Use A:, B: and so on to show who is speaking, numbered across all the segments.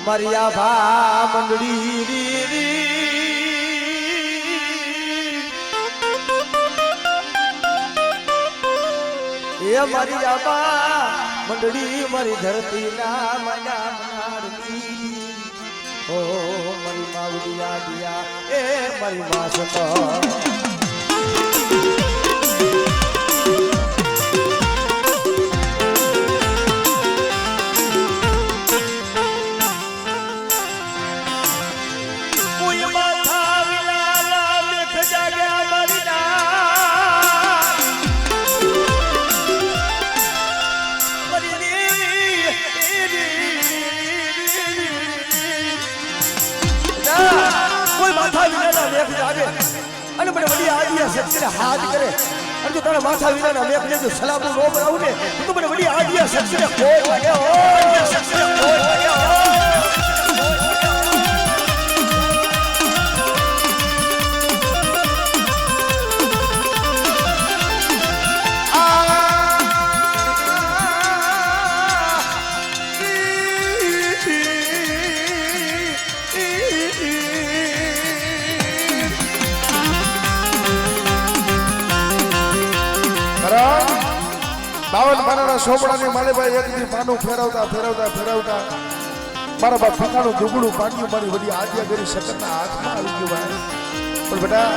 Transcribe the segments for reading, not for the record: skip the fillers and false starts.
A: મારી ભા મંડળી એ મારી આબા મંડળી મારી ધરતી ના મના મનાડની ઓ મારી માવડિયા દિયા એ મારી માસતો અને મને વડી આદિયા શક્તિને હાથ કરે અને જો તારા માથા વિનાના મેઘને જો સલામો નો બનાવું ને તો મને વડી આદિયા શક્તિને ખોટ લાગે ઓ શક્તિને ખોટ લાગે
B: બાવન પાનાના સોપડાની માલેભાઈ એક દી પાનું ફેરવતા ફેરવતા ફેરવતા મારા બાપ પિતાનું દુબળું પાડ્યું મારી વડી આદ્યા કરી શકતના હાથમાં આવી ગયું ભાઈ પણ બેટા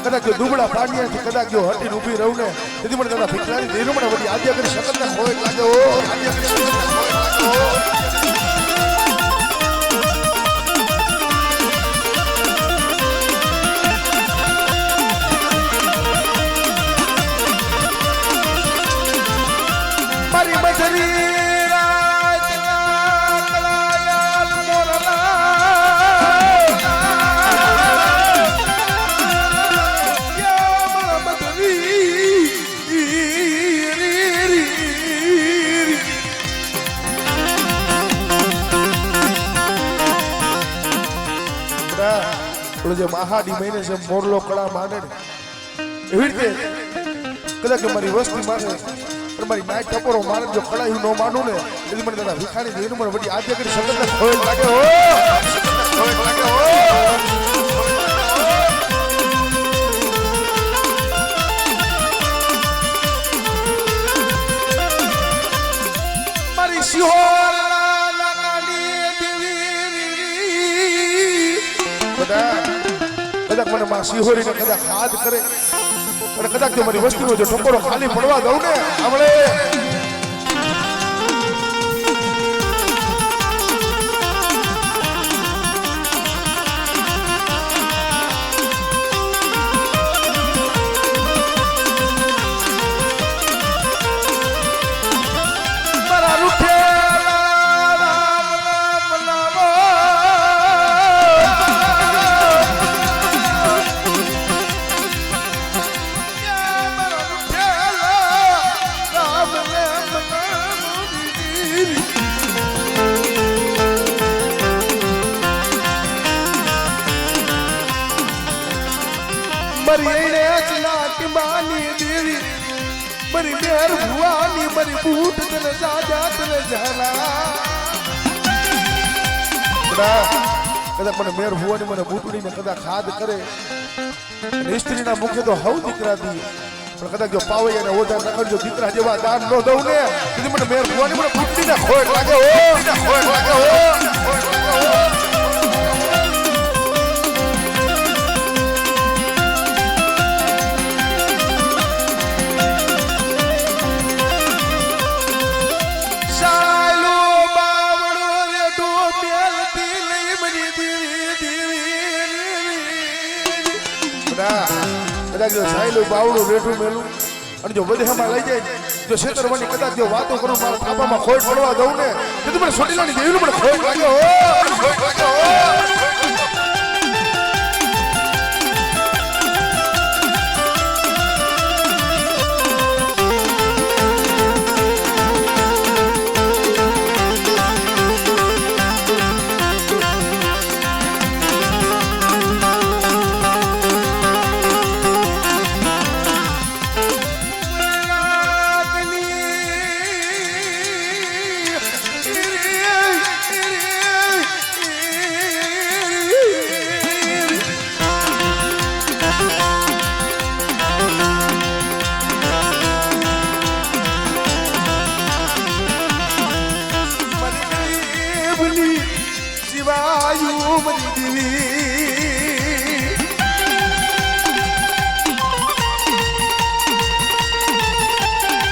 B: કદાચ જો દુબળા પાડ્યાથી કદાચ જો હટીને ઊભી રહું ને તેથી મને દાદા ભીખલારી દેરું મને વડી આદ્યા કરી શકતના ખોટ લાગે ઓ આદ્યા કરી શકતના ખોટ લાગે ઓ જે મહાડી મહિને છે મોરલો કળા માને એવી રીતે કદાચ મારી વસ્તી માને પણ મારી નાઈટ ટપોરો માને જો કળા ન માનું ને એટલે મને દાદા ભિખારી દેનું મને વડી આજે કરી સંગત ખોટ લાગે હો ખોટ લાગે હો મારી સિહોર કદાચ મને માં સિહોરીને કદાચ હાથ કરે અને કદાચ જો મારી વસ્તીનો જો ટપોરો ખાલી પડવા દઉં ને આપણે मरी मेहर भुआनी मरी बूट तन जाजा तन जाला कदा મને મેર ભુવાની મને બૂટડી ને કદા ખાદ કરે અને સ્ત્રીના મુખે તો હવ દીકરા દી પણ કદા જો પાવે અને ઓધા ન કરજો દીકરા જેવા દાન ન દઉં ને તેથી મને મેર ભુવાની મને બૂટડી ના ખોટ લાગે હો ખોટ લાગે હો ખોટ લાગે હો કદાચ જો સાયલું બાવડું રેઠું મેલું અને જો વધેમાં લઈ જાય જો છેતરવાની કદાચ જો વાતો કરું મારા થાપામાં ખોટ પડવા દઉં ને તો મને સોટીલાની દેવીનું મને ખોટ લાગે હો ખોટ લાગે હો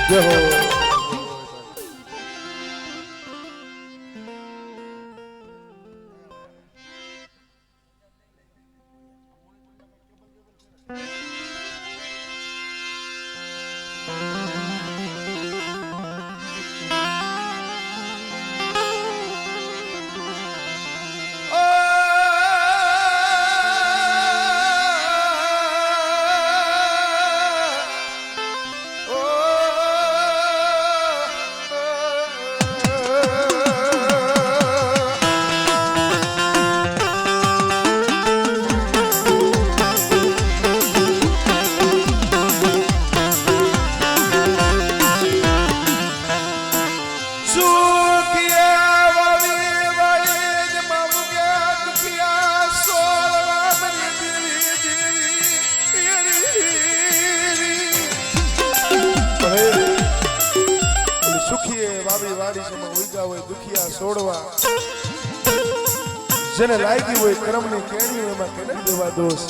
B: જય હો દુખિયા છોડવા જેને લાગી હોય કર્મની કેણી એમાં કેને દેવા દોષ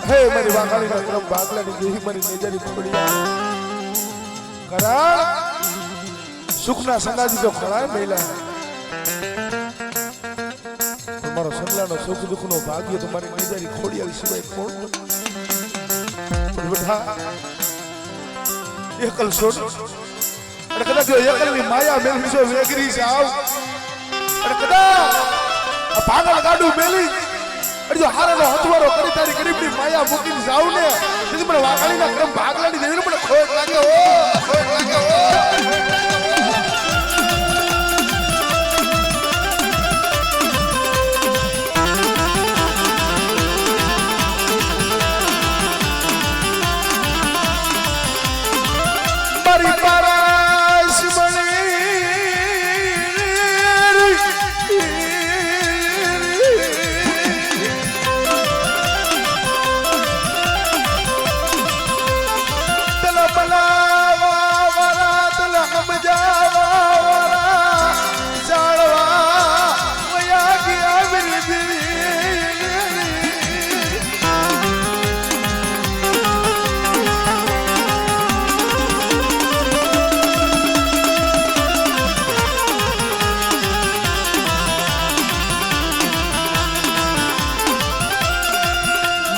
B: હે મારી વાઘાણીના કર્મ ભાગલાની દેહી મારી નજરી પકડી કરાળ સુખના સંગાજી જો ખળાય મહિલા તમારો સંગલાનો સુખ દુઃખનો ભાગ્ય તમારી નજરી ખોડિયાલ સિવાય કોણ બેઠા એકલ છોડ અને કદાચ એકલની માયા મેળવી છે વેગરી છે આવ અને કદાચ આ પાગલ ગાડું મેલી અને જો હારાનો હથવારો કરી તારી ગરીબની માયા મૂકીને જાવ ને તેથી મને વાઘાણીના ક્રમ ભાગલાની દેવીને મને ખોટ લાગે હો ખોટ લાગે હો મારી પારાશ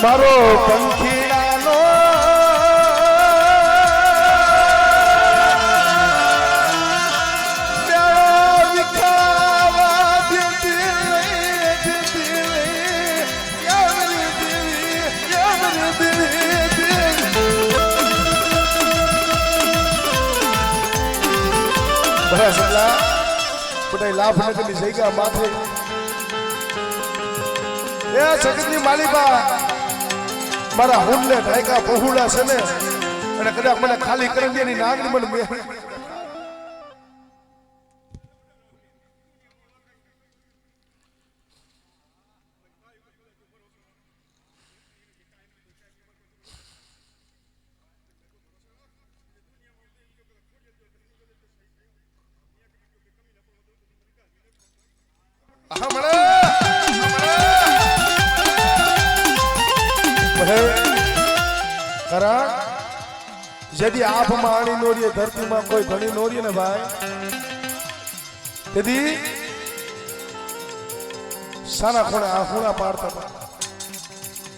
B: મારો પંખીડાનો લાભ નગરની જગ્યા માથે એ જગતની માલિકા મારા હુંડને ઢાયકા પહોળા છે ને અને કદાચ મને ખાલી કરી દે ની નાગની મને यदि आप माणी नोरिये धरती में कोई घनी नोरिये ने भाई यदि साना खोने आहुना पाड़ता था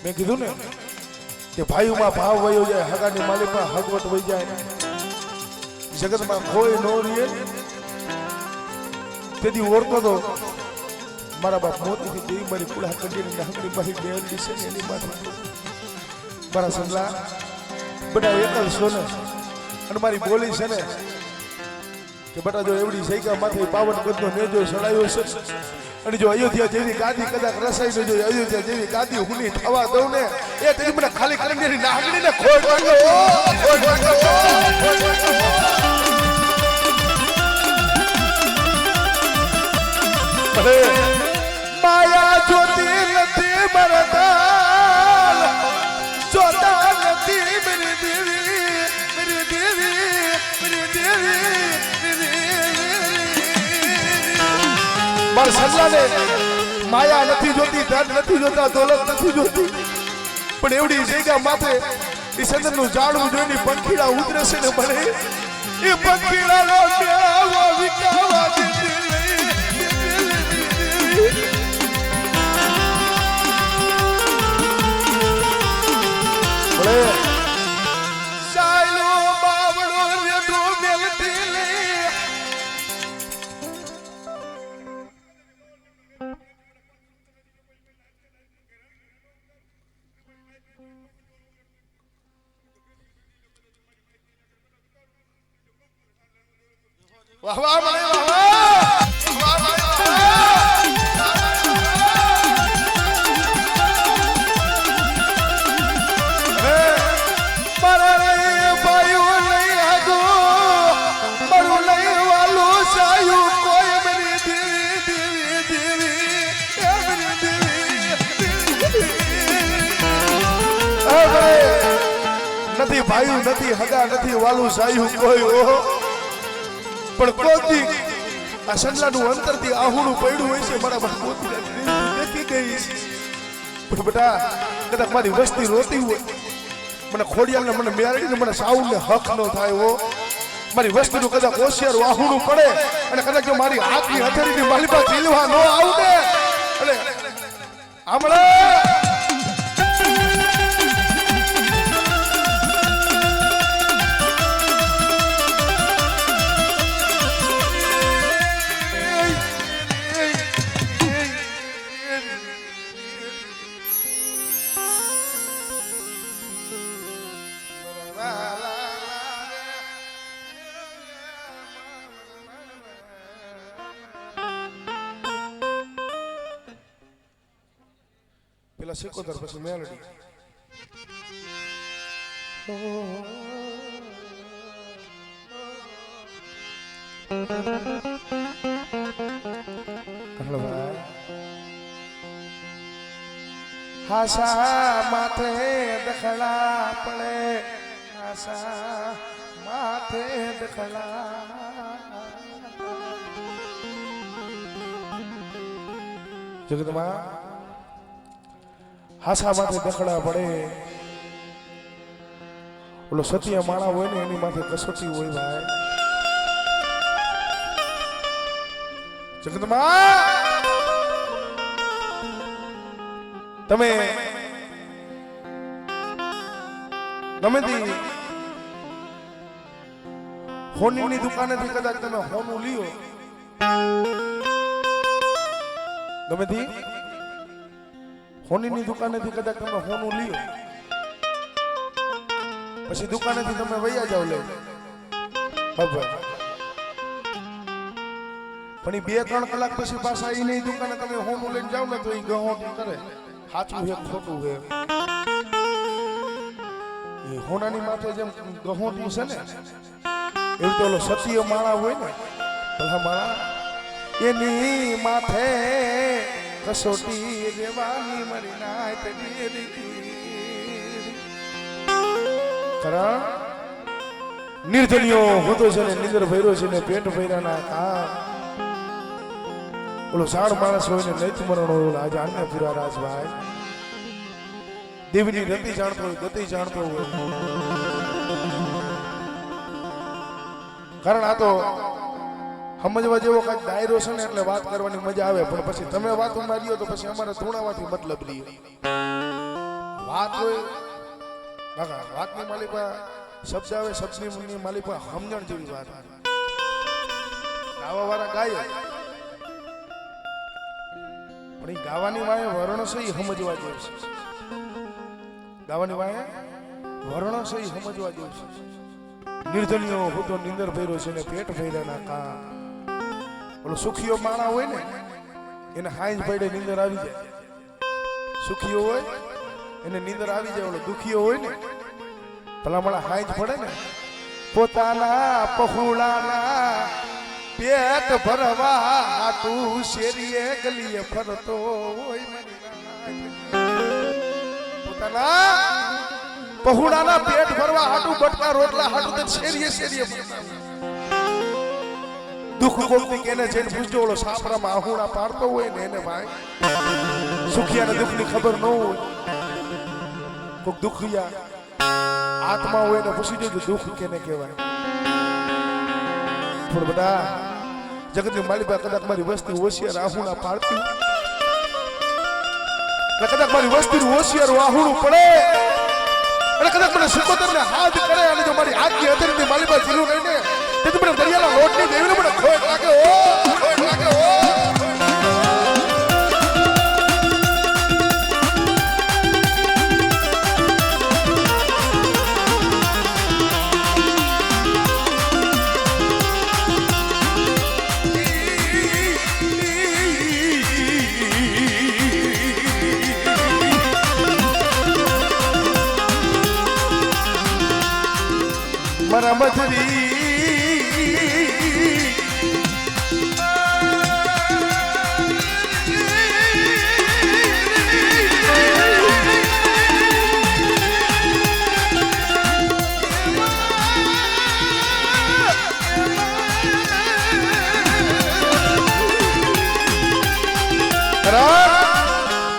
B: मैं कीधु ने कि भाई में भाव वही हो जाए हगानी मालिक में हगवट वही जाए जगत में कोई नोरिये यदि ओरतो तो मारा बाप मोती थी देवी मारी कुड़ा कंडी ने हगनी मारी बेल दिसे ने एनी माथा मारा संगला बड़ा एकल सोने અને મારી બોલી છે ને કે બટા જો એવડી સૈકા માથે પાવન ગદનો નેજો સડાયો છે અને જો અયોધ્યા જેવી ગાદી કદાચ રસાઈ ન જો અયોધ્યા જેવી ગાદી હુની થવા દઉં ને એ તેની મને ખાલી કરીને એની નાગણીને ખોટ વાગ્યો ખોટ વાગ્યો અરે માયા જોતી નથી મરદાલ જોતા નથી મેરી દેવી માર સલ્લાને માયા નથી જોતી ધન નથી જોતા દોલત નથી જોતી પણ એવડી જગ્યા માથે એ સંદનનું ઝાડવું જોઈને પંખીડા ઉતરે છે ને મને એ પંખીડાનો મેળાવો વિકાવા દેતી ભલે સાયલો બાવળો રેડો મેલતી લે વાહ વાહ મને વાહ વાહ વાહ નથી ભાઈ નથી હગા નથી વાલું સાયું કોઈ ઓ પણ કોતી આ સંલાનું અંતરથી આહુડું પડ્યું હોય છે મારા બા કોતી દેખી ગઈ પણ બેટા કદાચ મારી વસ્તી રોતી હોય મને ખોડિયાલને મને મેરડીને મને સાઉને હક ન થાય હો મારી વસ્તીનું કદાચ હોશિયાર આહુડું પડે અને કદાચ જો મારી હાથની હથેળીની માલિપા ઝીલવા ન આવડે એટલે આમળે પેલા સિકોતર પછી મેલડી હાસા માથે દખલા પડે હાસા માથે દખલા જગતમાં હાસા માથે દખડા પડે ઓલો સત્ય માણા હોય ને એની માથે કસોટી હોય ભાઈ જગતમાં તમે ગમે તે હોનીની દુકાનેથી કદાચ તમે હોનું લ્યો ગમે તે હોનીની દુકાનેથી કદાચ તમે હોનું લ્યો પછી દુકાનેથી તમે વૈયા જાવ લે ખબર પણ 2-3 કલાક પછી પાછા એની દુકાને તમે હોનું લઈને જાવ ને તો એ ગહોટી કરે સાચું છે ખોટું છે એ હોનાની માથે જેમ ગહોટી છે ને એવું તો ઓલો સતીય માણા હોય ને ભલા માણા એની માથે કસોટી દેવાની મરી નાય તેરી કરણ નિર્જનિયો હોતો છે ને નિંદર ભર્યો છે ને પેટ ભર્યાના કા ઓલો સાડ માણસ હોય ને નૈત મરણ હોય આજે આને પૂરા રાજભાઈ દેવીની રતિ જાણતો હોય ગતિ જાણતો હોય કારણ આ તો સમજવા જેવો કઈક ડાયરો છે ને એટલે વાત કરવાની મજા આવે પણ પછી તમે વાત માર્યો તો પછી અમારે ધૂણાવાથી મતલબ લીયો વાત હોય કાકા વાતની માલિકા શબ્દ આવે શબ્દની માલિકા સમજણ જેવી વાત ગાવા વાળા ગાય પણ એ ગાવાની વાય વર્ણ છે એ સમજવા જેવું છે ગાવાની વાય વર્ણ છે એ સમજવા જેવું છે નિર્જનિયો હું તો નિંદર ભર્યો છે ને પેટ ભર્યાના કા ઓલો સુખીઓ માણા હોય ને એને હાંજ પડે નીંદર આવી જાય સુખીઓ હોય એને નીંદર આવી જાય ઓલો દુખીઓ હોય ને ભલા મળા હાંજ પડે ને પોતાના પહુડાના પેટ ભરવા હાટું શેરીએ ગલીએ ફરતો હોય પોતાના પહુડાના પેટ ભરવા હાટું બટકા રોટલા હાટું શેરીએ શેરીએ દુઃખ કોકની કેને જઈને પૂછજો ઓલો સાપરામાં આહુડા પાડતો હોય ને એને ભાઈ સુખિયાને દુઃખની ખબર ન હોય કોક દુખિયા આત્મા હોય ને પૂછી જોજો દુઃખ કેને કહેવાય. પણ બધા જગતની માલિકા કદાચ મારી વસ્તી હોશિયાર આહુણા પાડતી, કદાચ મારી વસ્તી હોશિયાર આહુણું પડે અને કદાચ મને સિકોતર ને હાથ કરે અને જો મારી આગની હથેળીની માલિકા જીલું રહીને તેથી મને દરિયાના લોટની દેવીને મને ખોટ લાગે. ઓ ખોટ લાગે. ઓ મારા મથરી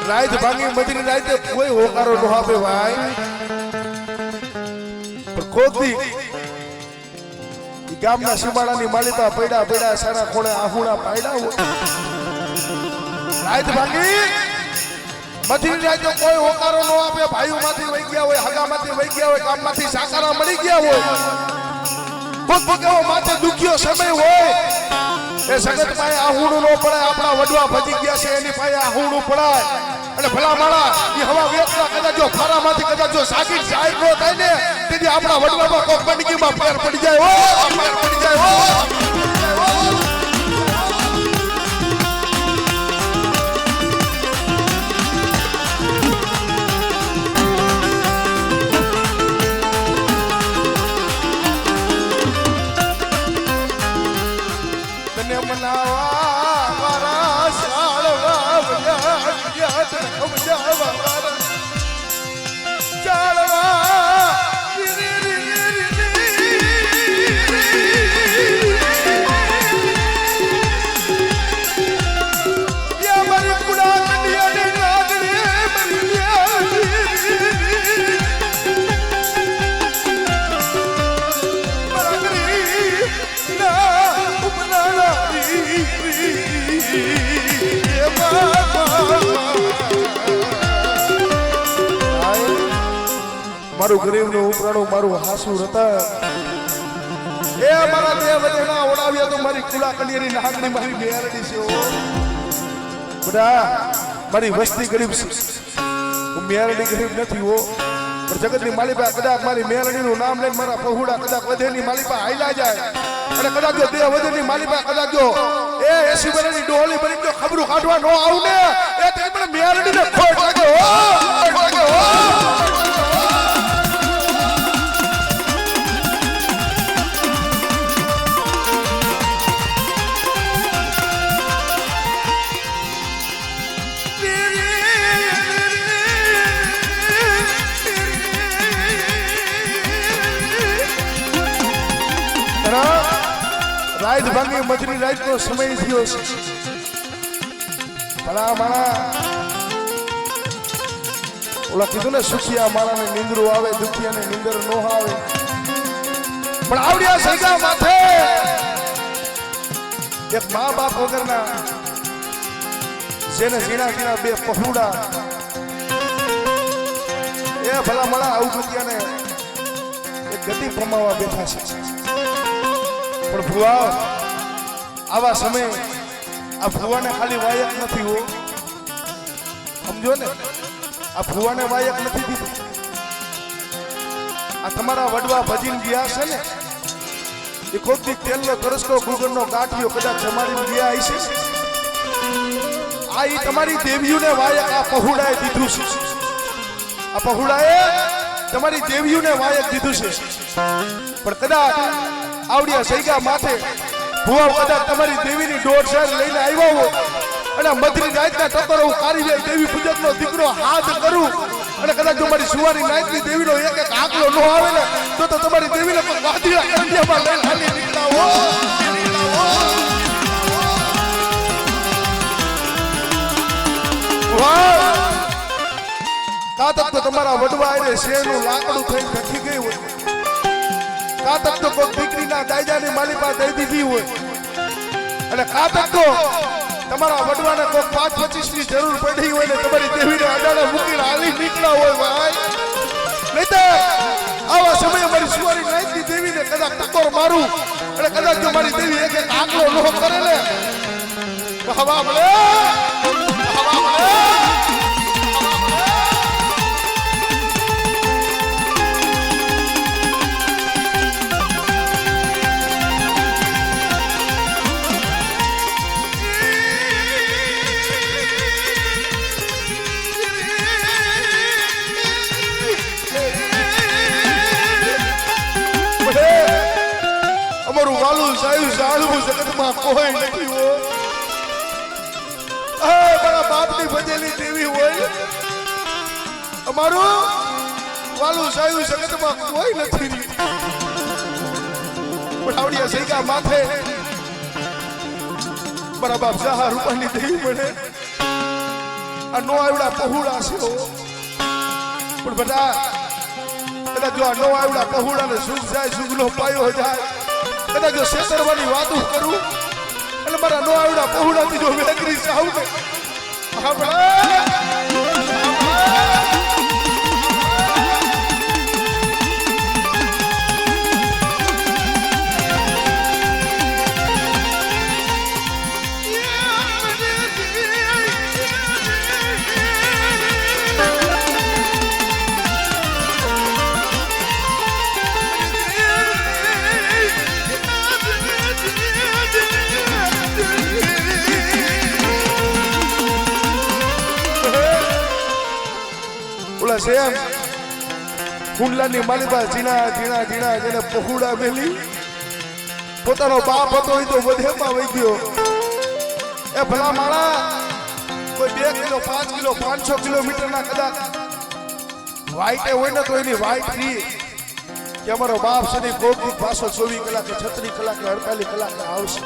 B: રાત ભાંગી મથરી રાતે કોઈ હોકારો ન આપે ભાઈ. પણ કોકદી ગામના સીમાડાની માલિકા પડ્યા સારા ખોળે આહુડા પાડ્યા રાત ભાંગી મથરી રાતે કોઈ હોકારો ન આપે. ભાઈઓ માંથી વહી ગયા હોય, હગા માંથી વહી ગયા હોય, ગામમાંથી સાકારા મળી ગયા હોય, કોઈ કેવો માથે દુખ્યો સમય હોય એ સગત પાસે આહુડું ન પડાય. આપણા વડવા ભજી ગયા છે એની પાસે આહુડું પડાય અને ભલા માળા એ હવા વેચતા કદાચ જો ફારામાંથી કદાચ જો સાકી જાય ન થાય ને તેથી આપણા વડવામાં કોક બંદગીમાં ફેર પડી જાય. ઓ ફેર પડી જાય. ઓ તને મનાવા મારા શાળવા યાદ સમજાવા મારા ચાળવા યા મારી કુડા કંડિયાને નાગણે મરી મારા ગરી ના ઉપનાના મારું ગરીબ નું ઉપરાણું મારું હાસુ રતન એ મારા દેવ દેવના ઓળાવ્યા તો મારી કુલા કલિયાની નાગણી મારી મેરડી છે. બધા મારી વસ્તી ગરીબ છે, હું મેરડી ગરીબ નથી હો. પણ જગતની માલિકા કદાચ મારી મેરડીનું નામ લઈને મારા પહોળા કદાચ વધેની માલિકા હાઈલા જાય અને કદાચ જો દેવ વધેની માલિકા કદાચ જો એ 80 વર્ષની ડોહલી બની જો ખબરું કાઢવા ન આવું ને એ તે મને મેરડીને ખોટ લાગે. ઓ ખોટ લાગે. ઓ રાત ભાંગી મજરી રાત નો સમય થયો છે. ભલા માણા ઓલા કીધું ને સુખિયા માણાને નીંદરું આવે, દુખિયાને નીંદર નો આવે. પણ આવડિયા સૈગા માથે એક મા બાપ વગરના જેને ઝીણા ઝીણા બે પહોળા એ ભલા માણા આવું દુખિયાને એક ગતિ પ્રમાવા બેઠા છે. પણ ભુવા આવા સમય આ ભુવાને ખાલી વાયક નથી હો, સમજો ને, આ ભુવાને વાયક નથી દીધું. આ તમારા વડવા ભજીને ગયા છે ને એ કોકથી તેલનો તરસનો ગુગરનો ગાંઠિયો કદાચ જમાડીને ગયા હશે. આ ઈ તમારી દેવીઓને વાયક આ પહોળાએ દીધું છે. આ પહોળાએ તમારી દેવીઓને વાયક દીધું છે. પણ કદાચ આવડિયા સૈગા માથે ભુવા કદાચ તમારી દેવીની દોઢ શહેર લઈને આવ્યા હો અને મધરી નાયતના ટકોર હું કાઢી જાય દેવી પૂજકનો દીકરો હાથ કરું અને કદાચ જો મારી સુવાની નાયતની દેવીનો એક એક આંકલો ન આવે ને તો તમારી દેવીને પણ વાદીના કંડિયામાં લઈને હાલી નીકળાવો. કાતક તો તમારા વડવા એને શેરનું લાકડું થઈને ઢકી ગઈ ગઈ હોય કાતક તો કોઈ દીકરીના દાયજાની માલી પાસે દઈ દીધી હોય અને કાતક તો તમારા વડવાને કોઈ 5-25 ની જરૂર પડી હોય ને તમારી દેવીને અડાડે મૂકીને હાલી નીકળ્યા હોય ભાઈ નહીં તો આવા સમયે મારી સુવારી નાઈની દેવીને કદાચ ટકોર મારું અને કદાચ જો મારી દેવી એક આંકડો નો કરે ને હવા મળે હવા મળે અમારું વાલું સાયું જાળવું જગતમાં કોઈ નથી હો મારા બાપની ભજેલી દેવી હોય અમારું વાલું સાયું જગતમાં કોઈ નથી પણ આવડિયા સૈકા માથે મારા બાપ સહા રૂપાની દેવી મળે આ નો આવડા પહોળા છે પણ બધા કદાચ જો આ નો આવડા પહોળા ને સુખ જાય સુખનો પાયો જાય કદાચ જો શેતરવાની વાતો કરું એટલે મારા નો આવડા પહોળાથી જો વેકરી જાઉં ને સેમ કુંડલાની માલિકા ઝીણા ઝીણા ઝીણા જેને પહોળા મેલી પોતાનો બાપ હતો એ તો વધેમાં વહી ગયો એ ભલા માળા કોઈ 2 કિલો 5 કિલો 500 કિલોમીટરના કદાચ વાઈટે હોય ને તો એની વાઈટ થી કે અમારો બાપ છે કોકની પાછો 24 કલાકે 36 કલાકે 48 કલાકે આવશે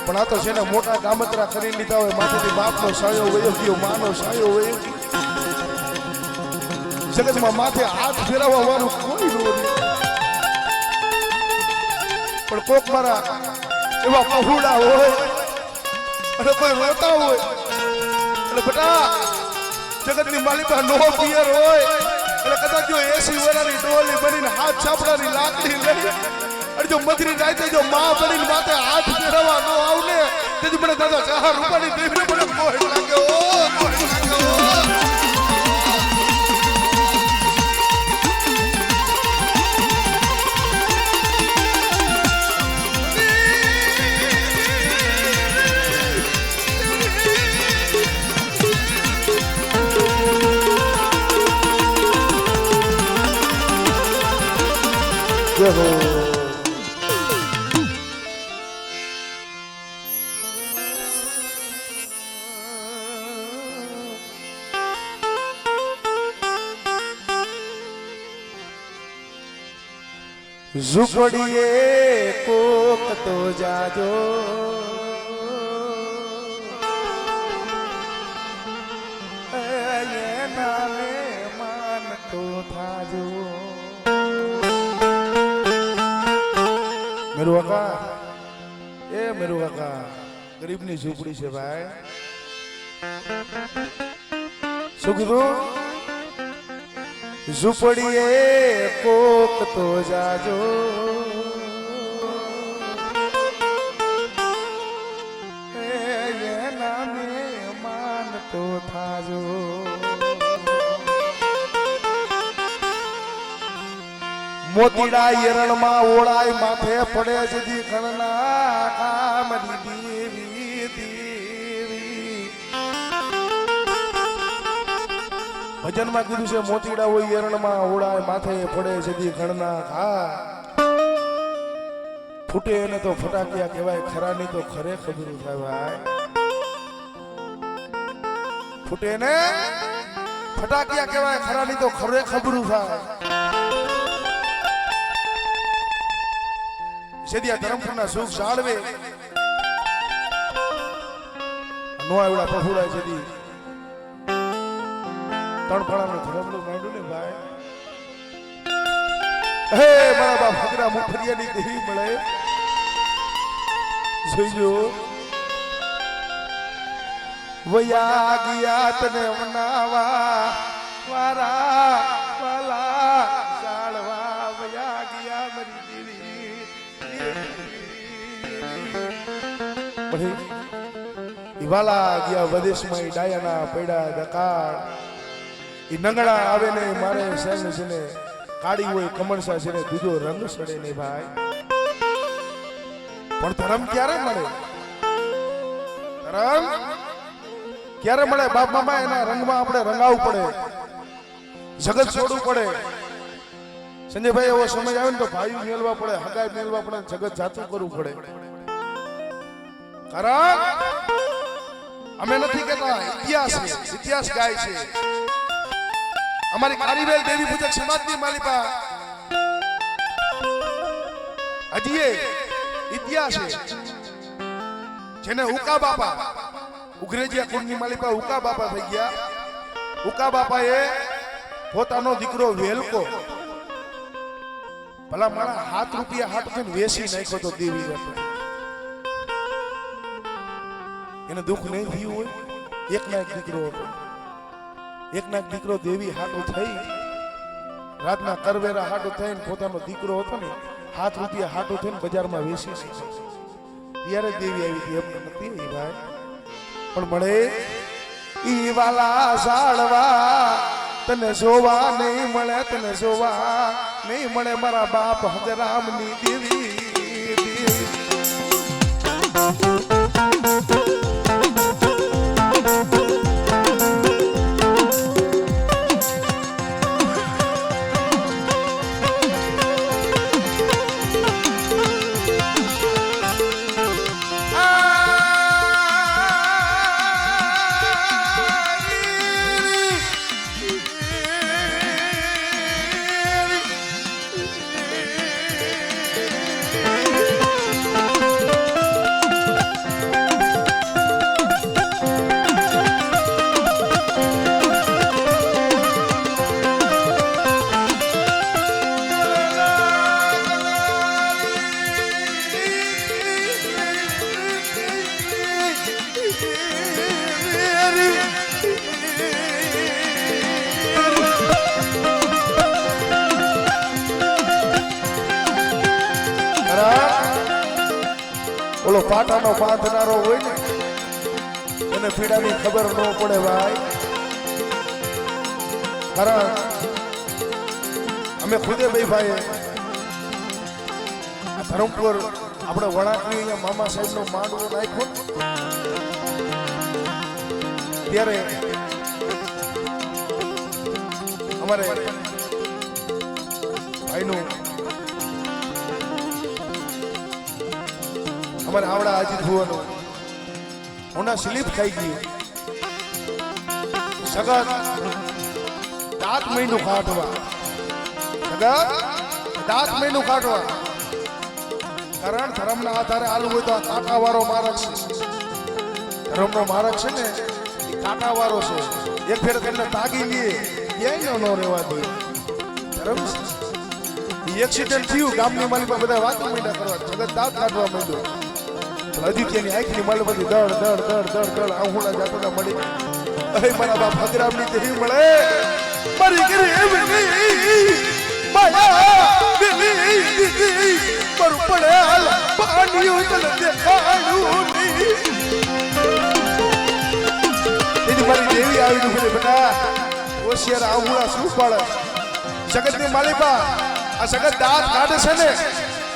B: પણ આ તો છે ને મોટા ગામતરા કરી લીધા હોય માથેથી બાપનો સાયો વયો ગયો માનો સાયો વયો ગયો જગતમાં માથે હાથ ફેરવવા વાળું કોઈ ન પણ કોક મારા એવા પહોળા હોય અને કોઈ રોતા હોય અને બેટા જગતની માલિકા નો પિયર હોય અને કદાચ જો 80 વર્ષની ડોલી બનીને હાથ છાપડાની લાકડી લઈ અને જો મધરી રાતે જો માં બનીને માથે હાથ ફેરવવા નો આવને તેથી મને દાદા ચાહા રૂપાની દેવી મને કોઈ લાગે ઓ કોઈ લાગે ઓ ઝૂંપડીએ કોક તો જાજો એના માન તો થાજો મેરુ કાકા એ મેરુ કાકા ગરીબની ઝૂંપડી છે ભાઈ શું કીધું ઝૂંપડીએ કોક તો જાજો એના માન તો થાજો મોતીડા યરણમાં ઓળાય માથે પડે જદી ખણના કામની દેવી દેવી ભજનમાં કીધું છે મોતીડા હોય યરણમાં ઓળાય માથે પડે જદી ખણના ઘા ફૂટે એને તો ફટાકિયા કહેવાય ખરાની તો ખરે ખબર થાય ભાઈ ફૂટે ને ફટાકિયા કહેવાય ખરાની તો ખરે ખબર થાય સદિયા ધરમપુરના સુખ જાળવે નો આવડા પહોળાય સદી ત્રણ ફળાનું ધરમડું માંડ્યું ને ભાઈ હે મારા બાપ હગરા મુખરિયાની દેવી મળે જોઈજો વયા ગયા તને મનાવા વારા વાલા જાળવા વયા ગયા મારી દેવી વાલા ગયા વિદેશમાં ડાયાના પૈડા દકાળ ઈ નંગડા આવે ને મારે સેન છે ને કાળી હોય કમળસા છે ને બીજો રંગ સડે ને ભાઈ પણ ધર્મ ક્યારે મળે ધર્મ ક્યારે મળે બાપ મામા એના રંગમાં આપણે રંગાવવું પડે જગત છોડવું પડે સંજયભાઈ એવો સમય આવે ને તો ભાઈ મેળવા પડે હગાઈ મેળવા પડે જગત જાતું કરવું પડે કારણ અમે નથી કહેતા ઇતિહાસ ગાય છે અમારી કારીવેલ દેવી પૂજક સમાજની માલિકા હજી એ ઇતિહાસ છે જેને ઉકા બાપા ઉઘરેજીયા કુંડની માલિકા ઉકા બાપા થઈ ગયા ઉકા બાપાએ પોતાનો દીકરો વેલકો ભલા મારા હાથ રૂપિયા હાથ થઈને વેસી નાખ્યો તો દેવી જતો એને દુઃખ નહીં થયું હોય એકના એક દીકરો હતો એકના દીકરો દેવી હાટો થઈ રાતના કરવેરા હાટો થઈને પોતાનો દીકરો હતો ને હાથ રૂપિયા હાટો થઈને બજારમાં વેચી ત્યારે દેવી આવી હતી એમને નથી એ ભાઈ પણ મળે ઈ વાલા ઝાડવા તને જોવા નહીં મળે તને જોવા નહીં મળે મારા બાપ હજરામની દેવી ઓલો પાટાનો બાંધનારો હોય ને એને પીડાની ખબર ન પડે ભાઈ કારણ અમે ખુદે ભાઈ ધરમપુર આપણે વણાકની અહીંયા મામા સાહેબ નો માંડવો નાખ્યો ત્યારે અમારે ભાઈનું અમારે આવડા અજીત ભુવાનું હોના સ્લીપ ખાઈ ગઈ સગત દાંત મહિનું કાઢવા સગત દાંત મહિનું કાઢવા કારણ ધર્મના આધારે આલુ હોય તો આ કાંટાવાળો મારક છે ધર્મનો મારક છે ને એ કાંટાવાળો છે એક ફેર તેમને તાગી લઈએ ક્યાંય ન રહેવા દે ધર્મ એક્સિડન્ટ થયું ગામની માલિકમાં બધા વાતો માંડ્યા કરવા જગત દાંત કાઢવા માંડ્યો અદિત્યની આંખની માલ બધી દળ દળ દળ દળ દળ આહુડા જાતોના મળી અહે મારા બાપ હજરામની દેવી મળે મારી ઘરે એવી માયા દેવી પર પડે હાલ પાણીઓ તને દેખાડું નહીં એની મારી દેવી આવી ગઈ બેટા હોશિયાર આહુડા શું પાડે જગતની માલિકા આ જગત દાંત કાઢે છે ને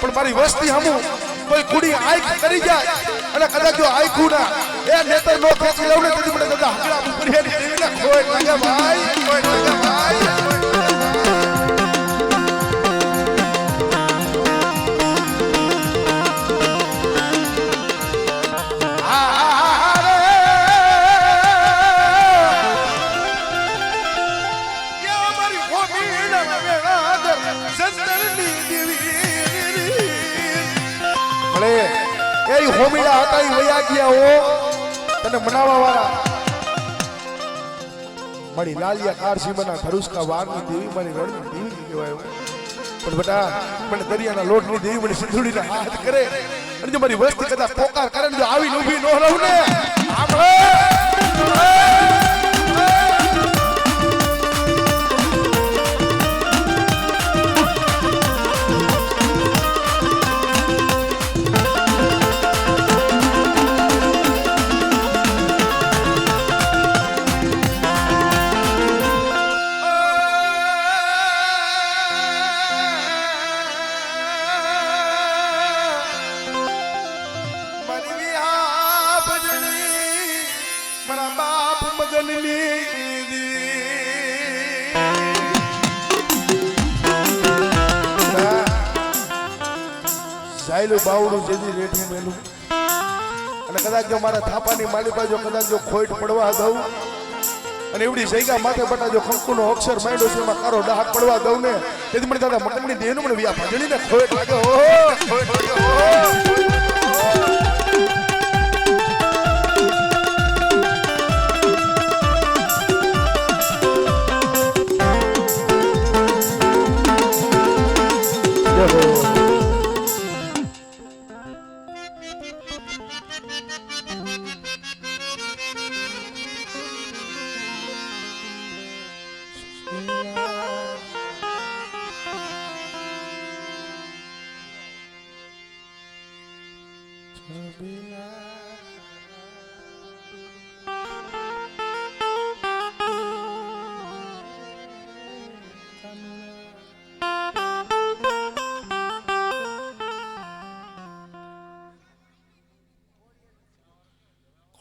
B: પણ મારી વસ્તી હમું કોઈ કુડી આંખ કરી જાય અને કદાચ જો આંખું ના એ નેતર નો ખેંચી લઉં ને તેથી મને દાદા હકડા ઉપરિયાની દેવીના કોઈ લાગે ભાઈ કોઈ લાગે ભાઈ હોમીડા હતા ઈ વયા ગયા હો તને મનાવા વાળા મારી લાલિયા કારસીમાના ધરુસ્કા વારની દેવી મારી રણની દેવી કહેવાય પણ બેટા મને દરિયાના લોટની દેવી મને સિંધુડીના હાથ કરે અને જો મારી વસ્તી કદાચ પોકાર કરે ને જો આવીને ઊભી ન રહું ને આપણે સાયલું બાવડું જેથી રેઠું મેલું અને કદાચ જો મારા થાપાની માલિપા જો કદાચ જો ખોટ પડવા દઉં અને એવડી જગ્યા માથે બટા જો કંકુનો અક્ષર માંડ્યો છે એમાં કારો ડાહક પડવા દઉં ને તેથી મને દાદા મટકની દેહનું મને વ્યા ભજણીને ખોટ લાગે ખોટ લાગે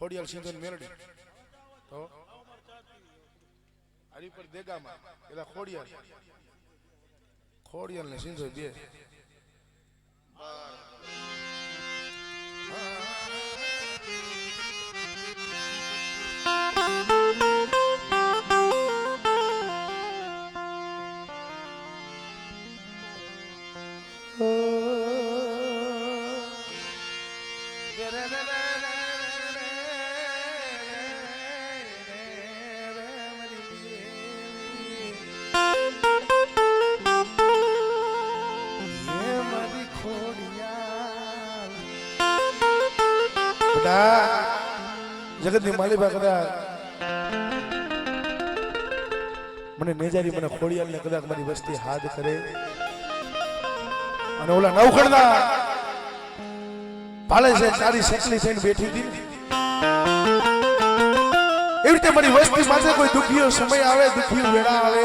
B: ખોડિયાલ સિંધન મેલડી તો આરી પર દેગામાં એલા ખોડિયાલ ને સિંધો બે જગતની માલિબા કદાચ મને નેજારી મને ખોડિયાલ ને કદાચ મારી વસ્તી હાથ કરે અને ઓલા નવખડના ભાલે છે તારી સકલી થઈને બેઠી હતી એવી રીતે મારી વસ્તી માથે કોઈ દુખીઓ સમય આવે દુખીઓ વેળા આવે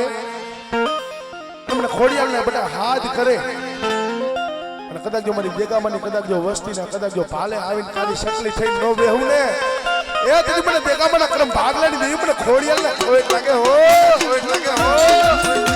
B: મને ખોડિયાલ ને બધા હાથ કરે અને કદાચ જો મારી દેગામાની કદાચ જો વસ્તીના કદાચ જો ભાલે આવીને તારી સકલી થઈને ન બેહું ને એ તેથી મને દેગામાના ક્રમ ભાગલાની દેવી મને ખોડિયાલ ને ખોટ લાગે હો ખોટ લાગે હો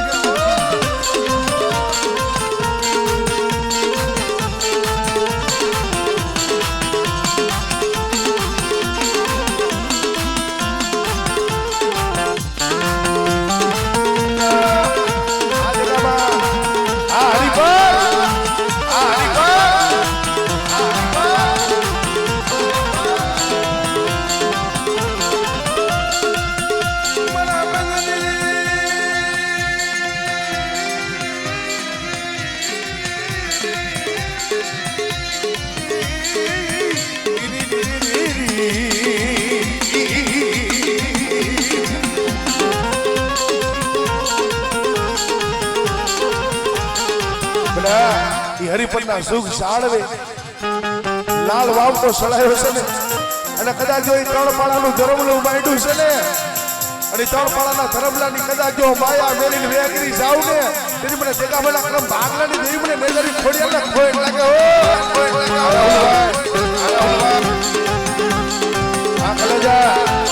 B: હરિપરના સુખ સાળવે લાલ વાવતો સળાયો છે ને અને કદાચ જો એ ત્રણ પાળાનું ધરમલું માંડ્યું છે ને અને ત્રણ પાળાના ધરમલાની કદાચ જો માયા મેરીને વેગરી જાવ ને તેની મને દેગામેલા ક્રમ ભાગલાની દેવી મને નજરી ખોડિયાલ ને ખોટ લાગે હો ખોટ લાગે આ કલેજા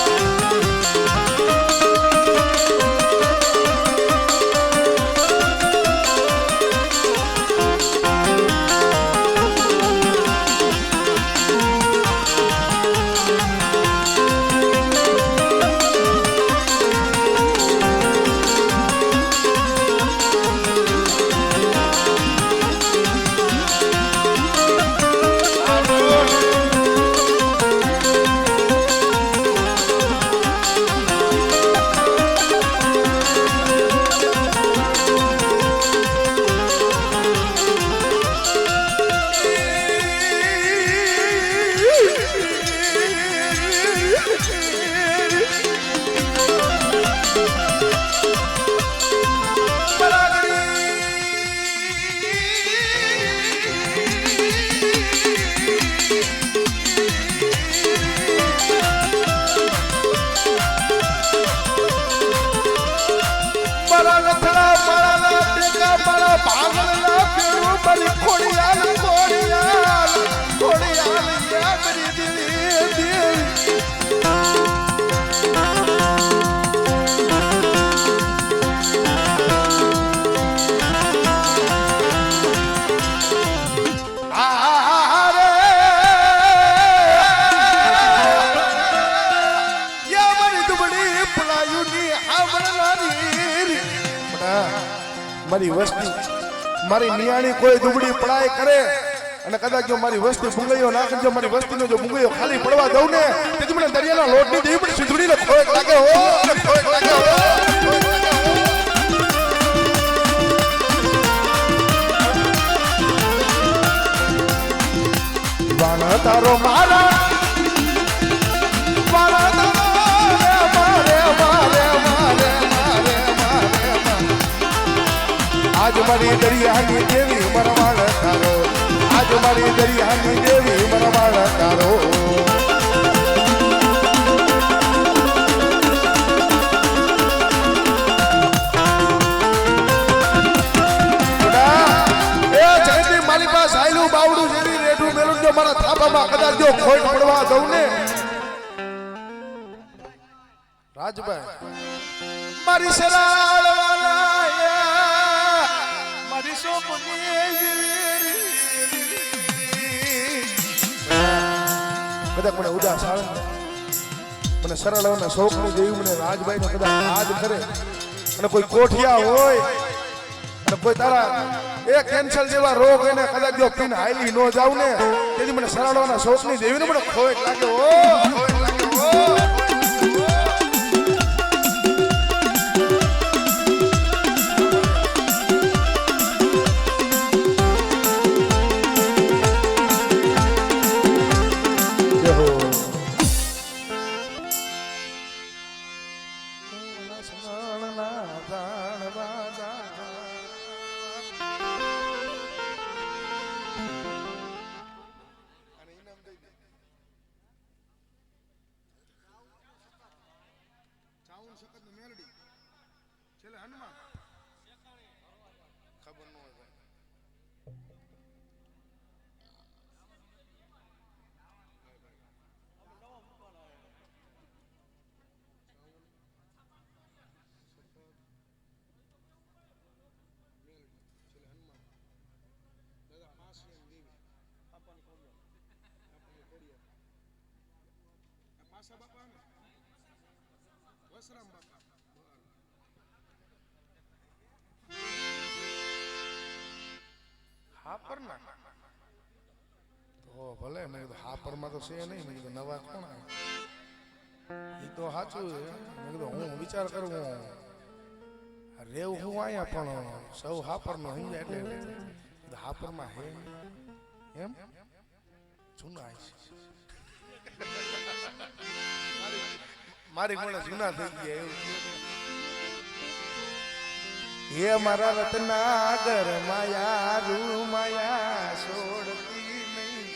B: મારી વસ્તી મારી નિયાણી કોઈ દુબળી પડાય કરે અને કદાચ જો મારી વસ્તી ભૂંગળીઓ નાખી જો મારી વસ્તીનો જો ભૂંગળીઓ ખાલી પડવા દઉં ને તેથી મને દરિયાના લોટની દેવી પણ સિંધુડીને ખોટ લાગે હો ખોટ લાગે હો વાણ તારો મારા વાણ તારો મારે આજ મારી દરિયાની દેવી મરવાળ તારો આજ મારી દરિયાની દેવી મરવાળ તારો મારી પાસે આયલું બાવડું જેવી રેઠું મેલું જો મારા થાપામાં કદાચ જો ખોટ પડવા દઉં ને રાજભાઈ મારી સરાળ વાલા મારી કદાચ મને ઉદાસ આવે મને સરળ શોખની દેવી મને રાજભાઈ ને કદાચ યાદ કરે અને કોઈ કોઠિયા હોય અને કોઈ તારા એ કેન્સર જેવા રોગ એને કદાચ જો પીને હાઈલી નો જાવ ને તેથી મને સરળવાના શોખની દેવીને મને ખોટ લાગે ઓ ખોટ લાગે ઓ હાપર ના તો ભલે મેં કીધું હાપર માં તો છે નહીં મેં કીધું નવા કોણ એ તો સાચું મેં કીધું હું વિચાર કરું રેવું હું અહીંયા પણ સૌ હાપર નો સમજાય એટલે હાપર માં હે એમ જૂના મારી કોણે જૂના થઈ ગયા એવું હે મારા રત્નાગર માયા રૂ માયા છોડતી નહીં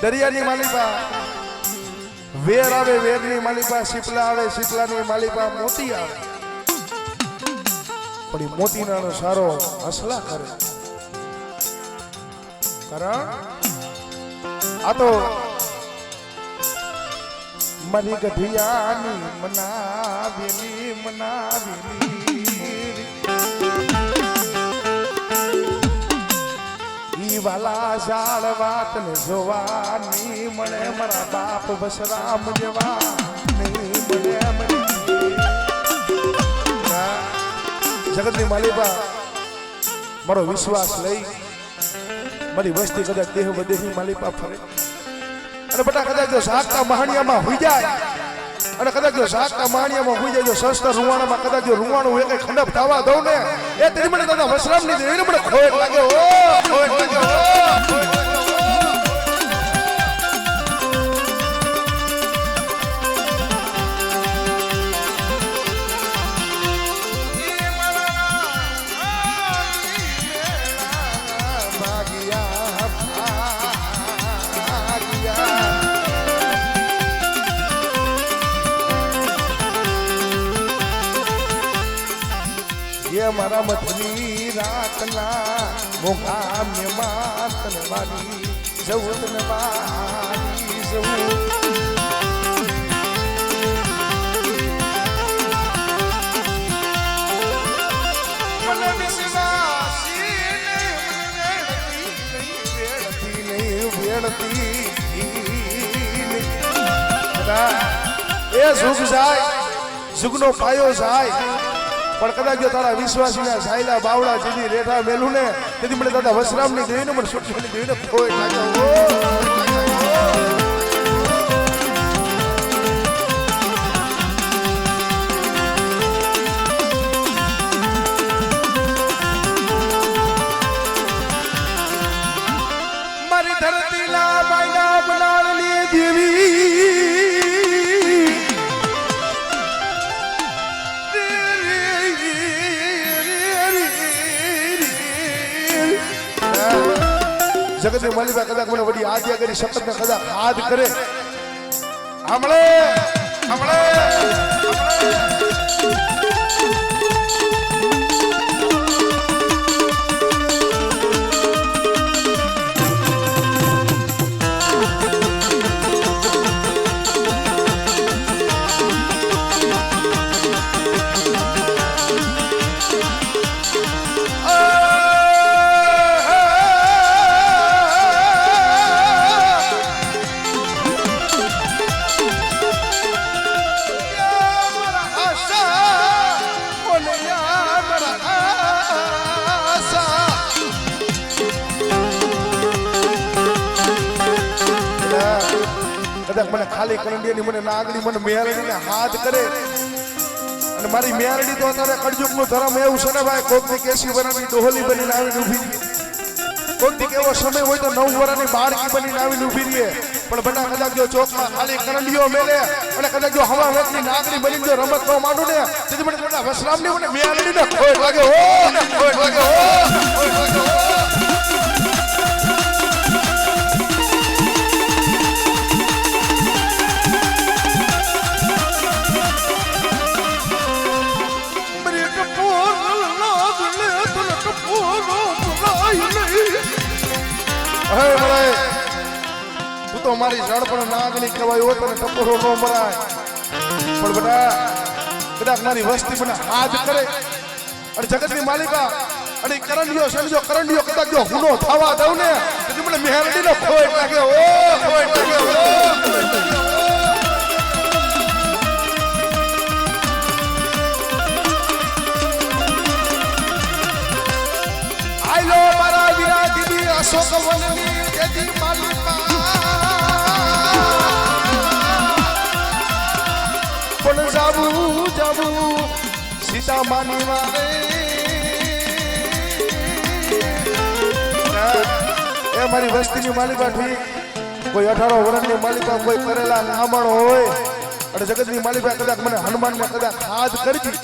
B: દરિયાની માલિકા વેર આવે વેરની માલિકા શીપલા આવે શીપલાની માલિકા મોતી આવે પણ એ મોતીનો સારો હસલા કરે કારણ આ તો મારી ગઢિયાની મનાવેલી વાલા ઝાડ વાત ને જોવા નહીં મળે મારા બાપ બસરામ જેવા નહીં મળે જગતની માલિકા મારો વિશ્વાસ લઈ મારી વસ્તી કદાચ દેહ બદેહની માલિકા ફરે અને બટા કદાચ જો સાકતા મહાણિયામાં હોઈ જાય અને કદાચ જો સાકતા મહાણિયામાં હોઈ જાય જો સસ્તા રૂવાણામાં કદાચ જો રૂવાણું એ કઈ ખંડપ થવા દઉં ને એ તેની મને દાદા વસરામ ની દેવીને મને ખોટ લાગે ઓ ખોટ લાગે ઓ મારા મથની રાતના મોઘા મે માતન વાલી જવું ને વાલી જવું એ સુખ જાય સુખનો પાયો જાય પણ કદાચ જો તારા વિશ્વાસીના સાયલા બાવડા જેની રેઠા મેલું ને તેથી મને દાદા વસરામની જોઈને મને સુટવાની જોઈને કોઈ લાગ્યો મારી ધરતીલા માયના બનાળની દેવી જગતની માલિકા કદાચ મને વડી આજ્ઞા કરી શપથને કદાચ હાથ કરે હમણે હમણે મને ખાલી કરંડિયાની મને નાગડી મને મેરડીને હાથ કરે અને મારી મેરડી તો અત્યારે કળજુગનું ધર્મ એવું છે ને ભાઈ કોકની કેસી વરાની ડોહલી બનીને આવીને ઊભી રહી કોકની એવો સમય હોય તો 9 વરાની બાળકી બનીને આવીને ઊભી રહી પણ બના કદાચ જો ચોકમાં ખાલી કરંડિયો મેલે અને કદાચ જો હવા વેકની નાગડી બનીને જો રમત નો માંડું ને તેથી મને બધા વસરામની મને મેરડીને ખોટ લાગે હો ને ખોટ લાગે હો ખોટ લાગે હો તું તો મારી જળ પણ નાગની કહેવાય હોત અને ટપોરો ન મરાય પણ બધા કદાચ મારી વસ્તી મને હાથ કરે અને જગતની માલિકા અને કરંડિયો સમજો કરંડિયો કદાચ જો હુનો થવા દઉં ને તો મને મેરડીનો ખોટ લાગે ઓ ખોટ લાગે ઓ આઈલો મારા વિરાટ દી અશોક વનની જેથી માલિકા પણ જાવું જાવું સીતા માની વારે એ મારી વસ્તીની માલિકા ઠીક કોઈ 18 વર્ષની માલિકા કોઈ કરેલા નામણ હોય અને જગતની માલિકા કદાચ મને હનુમાનને કદાચ હાથ કરજી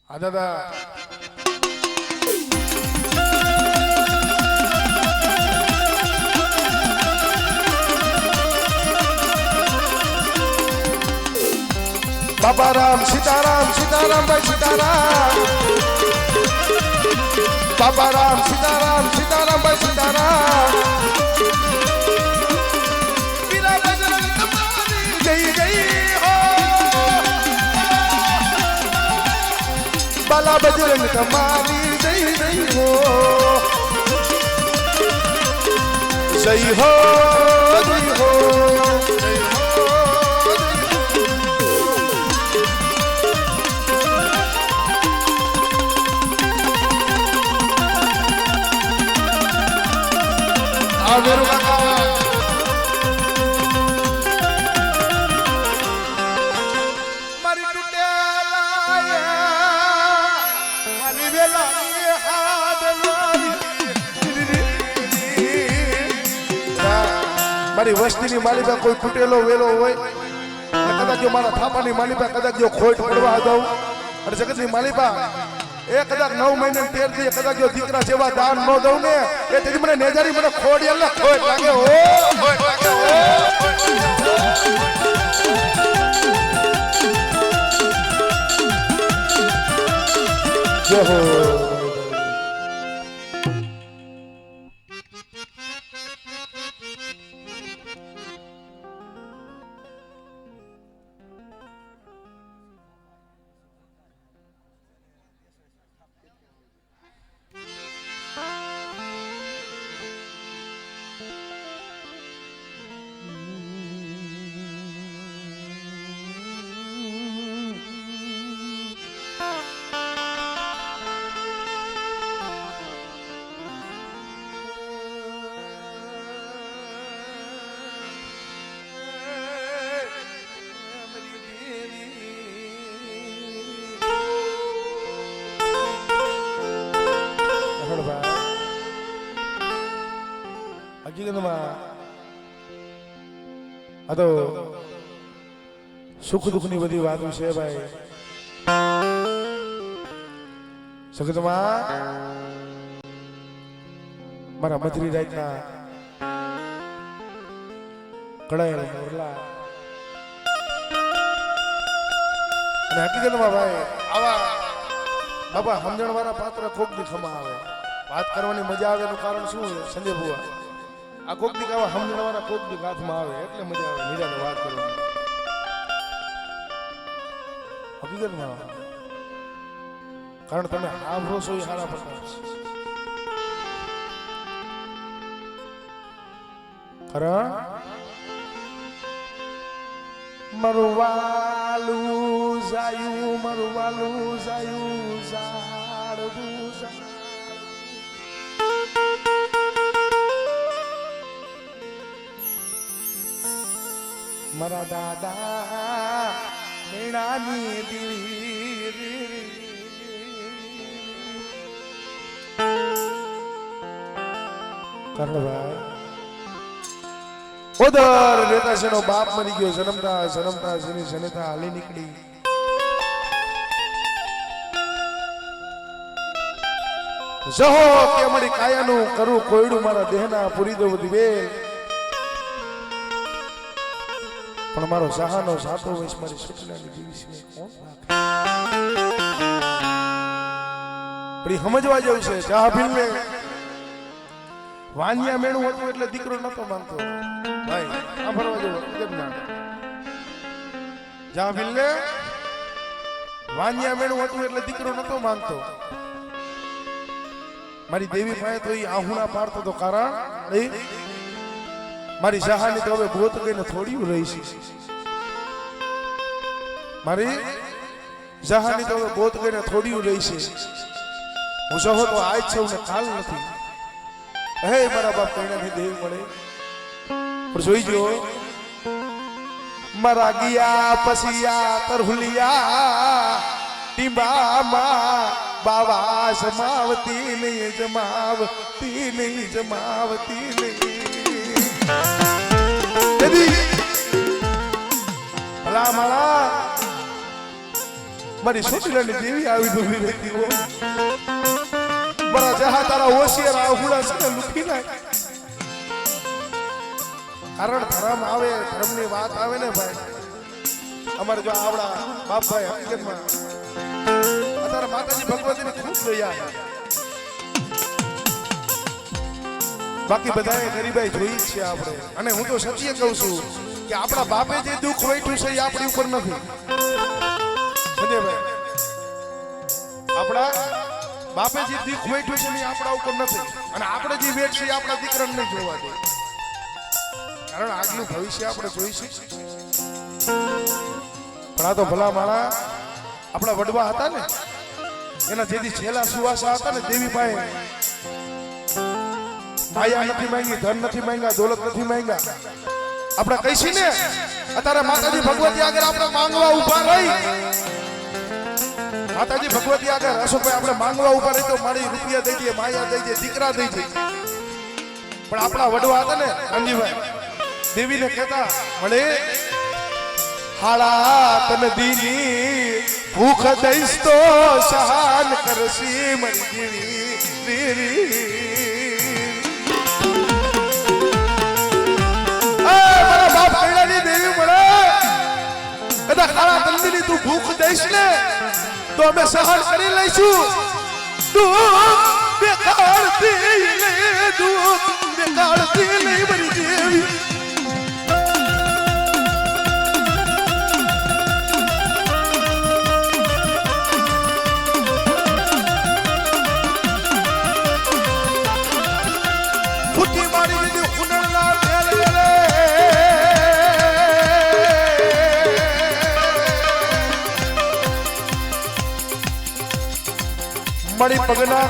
B: આ દાદા બાબા રામ સીતારામ સીતારામ ભાઈ સીતારામ બાબા રામ સીતારામ સીતારામ ભાઈ સીતારામ વીરા બજરંગ તમારી જય જય હો બાલા બજરંગ તમારી જય જય હો જય હો જય હો વેરુ કાકા મારી ટુટેલા મારી વેલા હાથ મારી વસ્તીની માલિકા કોઈ તૂટેલો વેલો હોય કદાચ જો મારા થાપાની માલિકા કદાચ જો ખોટ પડવા દઉં અને જગતની માલિકા એ કદાચ 9 મહિને 13 થી કદાચ જો દીકરા જેવા દાન ન દઉં ને એ તેથી મને નેજારી મને ખોડિયાલ ના ખોટ લાગે હો ખોટ લાગે હો જય હો આ તો સુખ દુઃખની બધી વાતો છે ભાઈ. સખતમાં મારા મધરી રાતના કડાયેલા મોરલા અને હકીકતમાં ભાઈ આવા બાબા સમજણ વાળા પાત્ર કોક દી ખમા આવે. વાત કરવાની મજા આવે એનું કારણ શું છે સંજય બુઆ? આ કોક દી આવા સમજણ વાળા કોક દી હાથમાં આવે એટલે મજા આવે નિરાને વાત કરવાની. હકીકતમાં કારણ તમે સાંભળો છો એ સારા પ્રકાર છે. ખરા મારું વાલું જાયું ઝાડવું મારા દાદા મેણાની દીવી કરણભાઈ ઉદર લેતા છે બાપ મરી ગયો. જન્મતા જેની જનતા હાલી નીકળી. જહો કે અમારી કાયાનું કરું કોયડું મારા દેહના પૂરી દો દિવેલ. પણ મારો સહાનો સાતો વયસ મારી સુટલાની દિવસે કોણ પણ સમજવા જેવું છે. ચા પીને વાનિયા મેણું હતું એટલે દીકરો નતો માંગતો ભાઈ. આ ફરવા જેવું કેમ ના જા ભીલે વાનિયા મેણું હતું એટલે દીકરો નતો માંગતો. મારી દેવી પાસે તો એ આહુણા પાડતો તો કારણ મારી જહાની તો હવે ગોત ગઈને થોડી રહી છે. મારી જહાની તો હવે ગોત ગઈને થોડી રહી છે. હું સહો તો આજ છું ને કાલ નથી. હે મારા બાપ કઈનાથી દેવ મળે પણ જોઈજો મારા ગયા પસિયા તરહુલિયા ટીંબામાં બાવા જમાવતી નહીં ભલા મારા મારી છોકરાની દેવી આવી ડૂબી રહેતી હો. મારા જહા તારા હોશિયાર આહુડા છે લુકી નાખ. કારણ ધર્મ આવે ધર્મની વાત આવે ને ભાઈ. અમારે જો આવડા બાપભાઈ હકીકતમાં અત્યારે માતાજી ભગવતીને ખૂબ દયા છે. બાકી બધાએ ગરીબાઈ જોઈ જ છે આપણે. અને હું તો સત્ય કહું છું કે આપણા બાપે જે દુઃખ વેઠ્યું છે એ આપણી ઉપર નથી. સંજયભાઈ આપણા બાપે જે દુઃખ વેઠ્યું છે એ આપણા ઉપર નથી. અને આપણે જે વેઠ છે એ આપણા દીકરાને નહીં જોવા દે. કારણ આગલું ભવિષ્ય આપણે જોઈશું. પણ આ તો ભલા માણા આપણા વડવા હતા ને એના જેથી છેલ્લા સુવાસા હતા ને દેવી પાસે માયા નથી માંગી, ધન નથી માંગ્યા, દોલત નથી માંગ્યા. આપણે કહીશું ને અત્યારે માતાજી ભગવતી આગળ આપણે માંગવા ઉભા રહી. માતાજી ભગવતી આગળ અશોકભાઈ આપણે માંગવા ઉભા રહી તો મારી રૂપિયા દઈ દે, માયા દઈ દે, દીકરા દઈ દે. પણ આપણા વડવા હતા ને કાનજીભાઈ દેવીને કહેતા મળે હાળા તને દીની ભૂખ દઈશ તો સહાન કરશી મારી દેવી. મારા બાપ કૈલાની દેવી મળે કદા ખાડા તંદીની તું ભૂખ દઈશ ને તો અમે સહન કરી લઈશું. દુઃખ બેકાળતી લઈ મારી દેવી. મારી પગના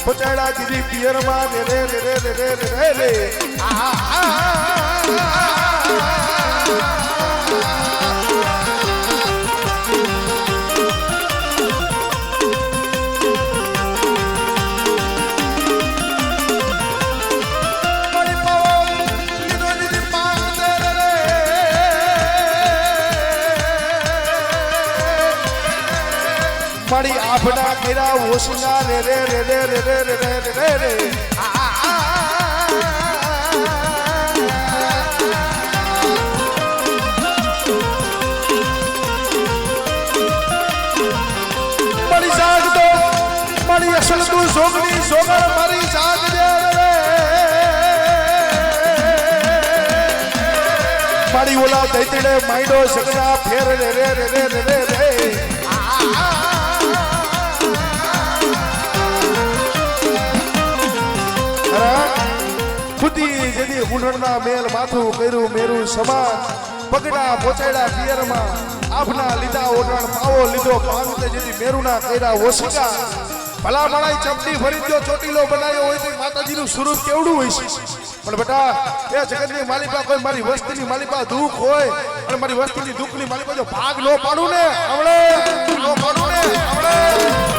B: પચાડા દીધી પિયરમાં રે રે રે રે રે રે રે રે. મારી પવન લીધો દીધી પાંચ રે રે મારી આભના કેરા ઓસના રે રે રે રે રે રે રે રે રે રે મારી જાગ દો મારી અસલ તું સોગની સોગર મારી જાગ દે રે મારી ઓલા દૈતડે માઈડો સગના ફેર રે રે રે રે રે રે ખુદી જેદી ઉંઢણના મેલ માથું કર્યું મેરું સમાન પગડા પોચાડ્યા પિયરમાં આભના લીધા ઓઢણ પાવો લીધો પાંગતે જેદી મેરુના કર્યા ઓશિકા ભલા મણાઈ ચપટી ભરી દો ચોટીલો બનાવ્યો હોય તો માતાજીનું સ્વરૂપ કેવડું હોય છે પણ બેટા એ જગતની માલિકા કોઈ મારી વસ્તીની માલિકા દુઃખ હોય અને મારી વસ્તીની દુઃખની માલિકા જો ભાગ નો પાડું ને હમણે નો પાડું ને હમણે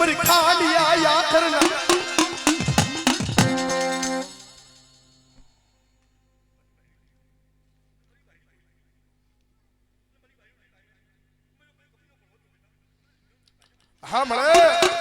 B: मरी खालिया या करना हाँ मरे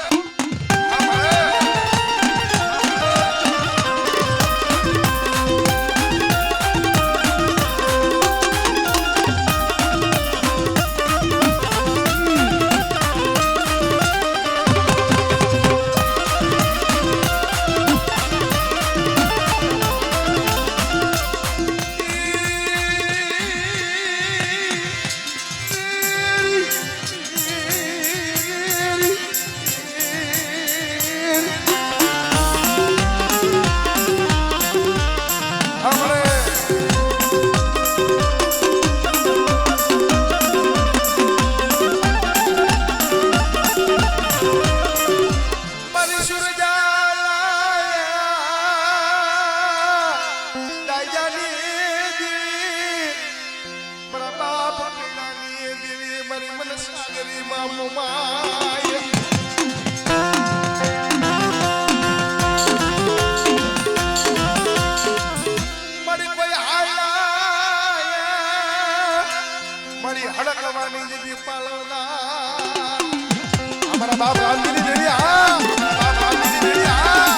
B: बाप रामगिरी देवी हाँ बाप रामगिरी देवी हाँ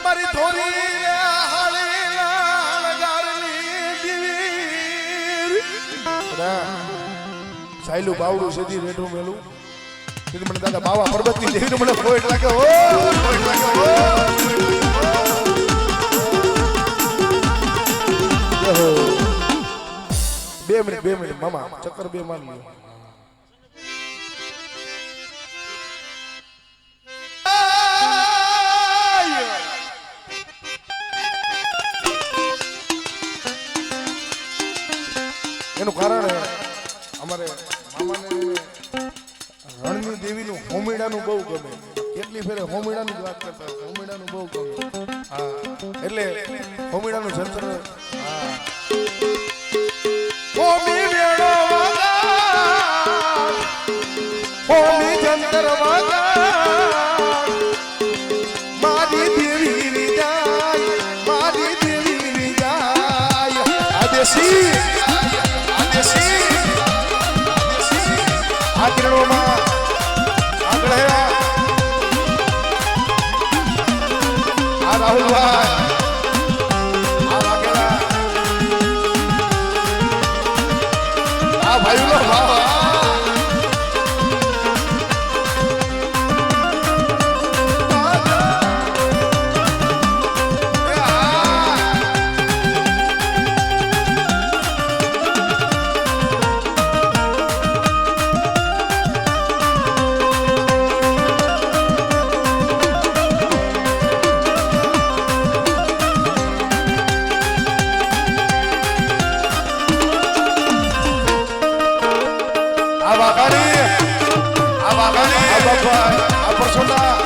B: मरी थोड़ी हाले लगारली देवी ना साइलू बावड़ू सीधी रेठू मेलू सीधी મને દાદા બાવા પર્વતની દેવીનું મને પોઈન્ટ લાગે ઓ પોઈન્ટ લાગે ઓ બે મિનિટ મામા ચક્કર બે માર લ્યો એનું કારણ અમારે મામાને રણની દેવીનું હોમીડાનું બહુ ગમે કેટલી ફેરે હોમીડાની જ વાત કરતા હોમીડાનું બહુ ગમે હા એટલે હોમીડાનું જંત્ર હા હોમી વેણો વગર હોમી જંતર વગર મારી દેવી વિજાય આદેશી આ કિરણોમાં આગળ આ રાહુલભાઈ ભાઈઓ ભાવ આ persona